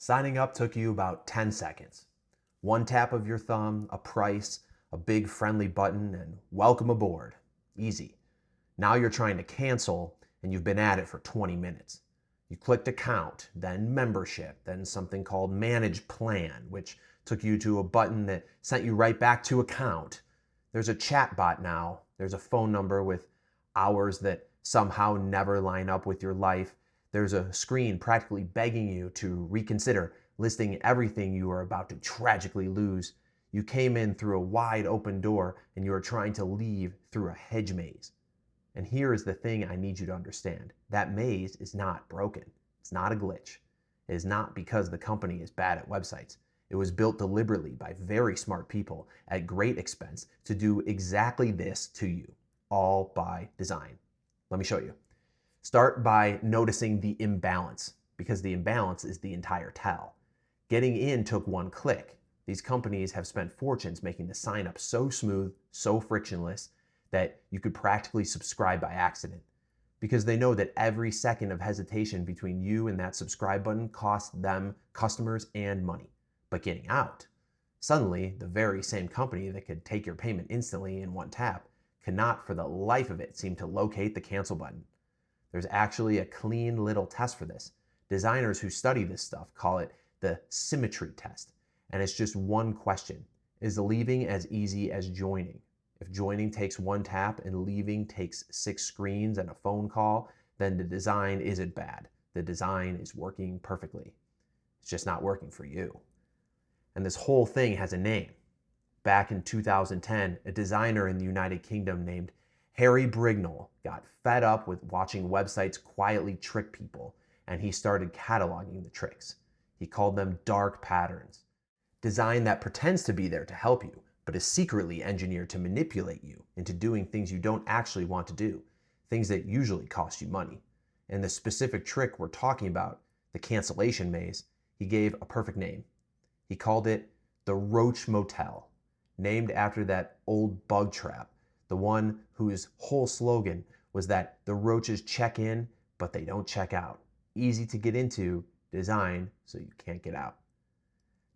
Signing up took you about 10 seconds. One tap of your thumb, a price, a big friendly button, and welcome aboard. Easy. Now you're trying to cancel, and you've been at it for 20 minutes. You clicked account, then membership, then something called manage plan, which took you to a button that sent you right back to account. There's a chat bot now. There's a phone number with hours that somehow never line up with your life. There's a screen practically begging you to reconsider, listing everything you are about to tragically lose. You came in through a wide open door and you are trying to leave through a hedge maze. And here is the thing I need you to understand. That maze is not broken. It's not a glitch. It is not because the company is bad at websites. It was built deliberately by very smart people at great expense to do exactly this to you, all by design. Let me show you. Start by noticing the imbalance, because the imbalance is the entire tell. Getting in took one click. These companies have spent fortunes making the sign up so smooth, so frictionless, that you could practically subscribe by accident, because they know that every second of hesitation between you and that subscribe button costs them customers and money. But getting out, suddenly the very same company that could take your payment instantly in one tap cannot for the life of it seem to locate the cancel button. There's actually a clean little test for this. Designers who study this stuff call it the symmetry test. And it's just one question. Is leaving as easy as joining? If joining takes one tap and leaving takes 6 screens and a phone call, then the design isn't bad. The design is working perfectly. It's just not working for you. And this whole thing has a name. Back in 2010, a designer in the United Kingdom named Harry Brignull got fed up with watching websites quietly trick people, and he started cataloging the tricks. He called them dark patterns. Design that pretends to be there to help you, but is secretly engineered to manipulate you into doing things you don't actually want to do, things that usually cost you money. And the specific trick we're talking about, the cancellation maze, he gave a perfect name. He called it the Roach Motel, named after that old bug trap, the one whose whole slogan was that the roaches check in, but they don't check out. Easy to get into, designed so you can't get out.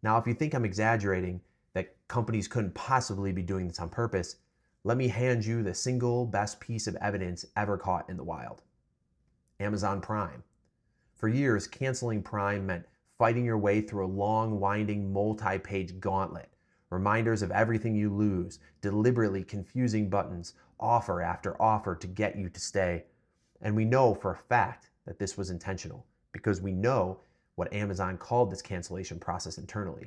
Now, if you think I'm exaggerating, that companies couldn't possibly be doing this on purpose, let me hand you the single best piece of evidence ever caught in the wild. Amazon Prime. For years, canceling Prime meant fighting your way through a long, winding, multi-page gauntlet. Reminders of everything you lose, deliberately confusing buttons, offer after offer to get you to stay. And we know for a fact that this was intentional, because we know what Amazon called this cancellation process internally.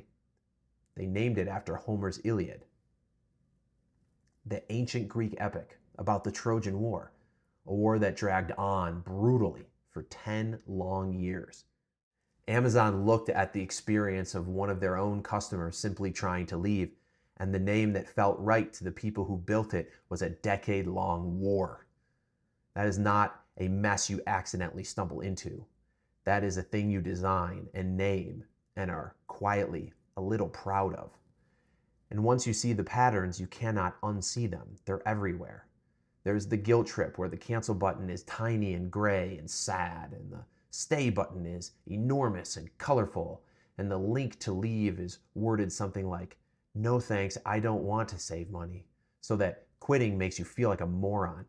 They named it after Homer's Iliad, the ancient Greek epic about the Trojan War, a war that dragged on brutally for 10 long years. Amazon looked at the experience of one of their own customers simply trying to leave, and the name that felt right to the people who built it was a decade-long war. That is not a mess you accidentally stumble into. That is a thing you design and name and are quietly a little proud of. And once you see the patterns, you cannot unsee them. They're everywhere. There's the guilt trip where the cancel button is tiny and gray and sad, and the stay button is enormous and colorful, and the link to leave is worded something like, "No thanks, I don't want to save money," so that quitting makes you feel like a moron.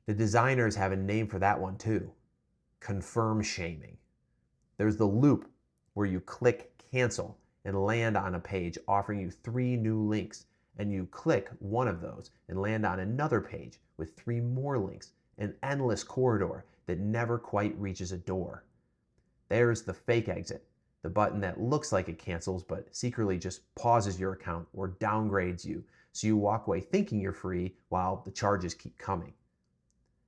The designers have a name for that one too. Confirm shaming. There's the loop where you click cancel and land on a page offering you 3 new links, and you click one of those and land on another page with 3 more links, an endless corridor that never quite reaches a door. There's the fake exit, the button that looks like it cancels but secretly just pauses your account or downgrades you, so you walk away thinking you're free while the charges keep coming.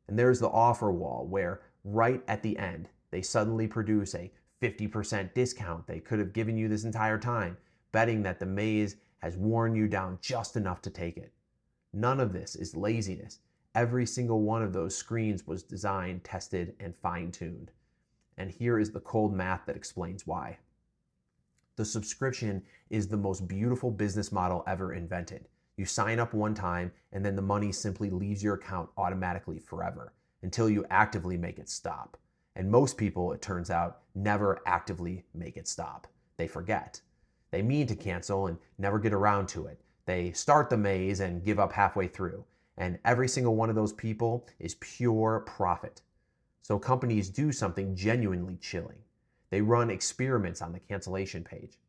And there's the offer wall where right at the end they suddenly produce a 50% discount they could have given you this entire time, betting that the maze has worn you down just enough to take it. None of this is laziness. Every single one of those screens was designed, tested, and fine-tuned. And here is the cold math that explains why. The subscription is the most beautiful business model ever invented. You sign up one time, and then the money simply leaves your account automatically forever until you actively make it stop. And most people, it turns out, never actively make it stop. They forget. They mean to cancel and never get around to it. They start the maze and give up halfway through. And every single one of those people is pure profit. So companies do something genuinely chilling. They run experiments on the cancellation page.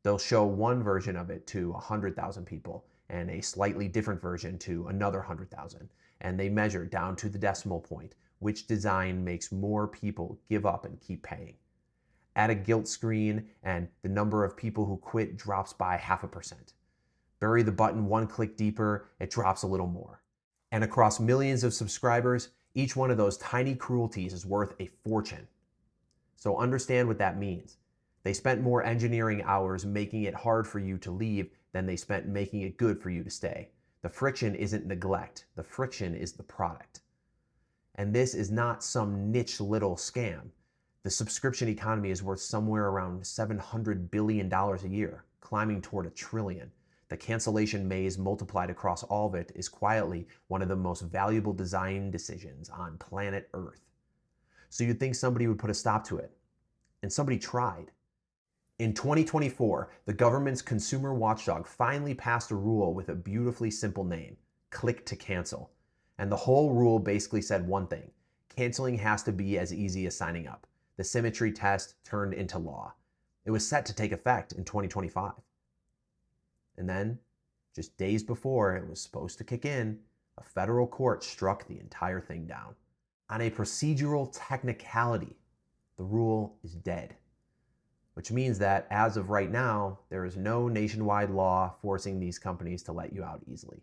They'll show one version of it to 100,000 people and a slightly different version to another 100,000. And they measure down to the decimal point which design makes more people give up and keep paying. Add a guilt screen and the number of people who quit drops by 0.5%. Bury the button one click deeper, it drops a little more. And across millions of subscribers, each one of those tiny cruelties is worth a fortune. So understand what that means. They spent more engineering hours making it hard for you to leave than they spent making it good for you to stay. The friction isn't neglect. The friction is the product. And this is not some niche little scam. The subscription economy is worth somewhere around $700 billion a year, climbing toward $1 trillion. The cancellation maze multiplied across all of it is quietly one of the most valuable design decisions on planet Earth. So you'd think somebody would put a stop to it. And somebody tried. In 2024, the government's consumer watchdog finally passed a rule with a beautifully simple name: click to cancel. And the whole rule basically said one thing: canceling has to be as easy as signing up. The symmetry test turned into law. It was set to take effect in 2025. And then, just days before it was supposed to kick in, a federal court struck the entire thing down. On a procedural technicality, the rule is dead. Which means that, as of right now, there is no nationwide law forcing these companies to let you out easily.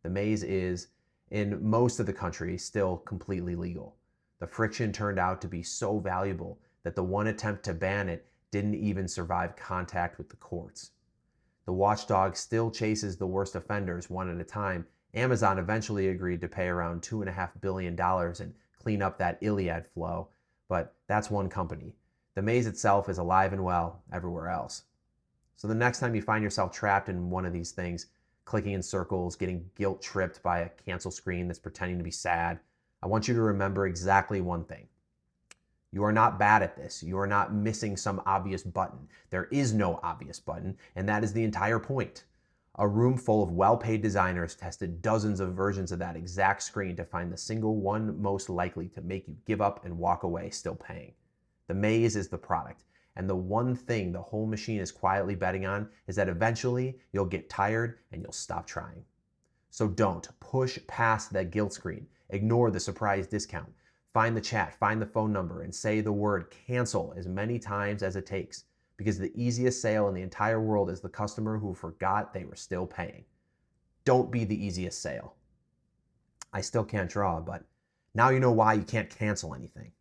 The maze is, in most of the country, still completely legal. The friction turned out to be so valuable that the one attempt to ban it didn't even survive contact with the courts. The watchdog still chases the worst offenders one at a time. Amazon eventually agreed to pay around $2.5 billion and clean up that Iliad flow, but that's one company. The maze itself is alive and well everywhere else. So the next time you find yourself trapped in one of these things, clicking in circles, getting guilt tripped by a cancel screen that's pretending to be sad, I want you to remember exactly one thing. You are not bad at this. You are not missing some obvious button. There is no obvious button, and that is the entire point. A room full of well-paid designers tested dozens of versions of that exact screen to find the single one most likely to make you give up and walk away still paying. The maze is the product, and the one thing the whole machine is quietly betting on is that eventually you'll get tired and you'll stop trying. So don't push past that guilt screen. Ignore the surprise discount. Find the chat, find the phone number, and say the word cancel as many times as it takes, because the easiest sale in the entire world is the customer who forgot they were still paying. Don't be the easiest sale. I still can't draw, but now you know why you can't cancel anything.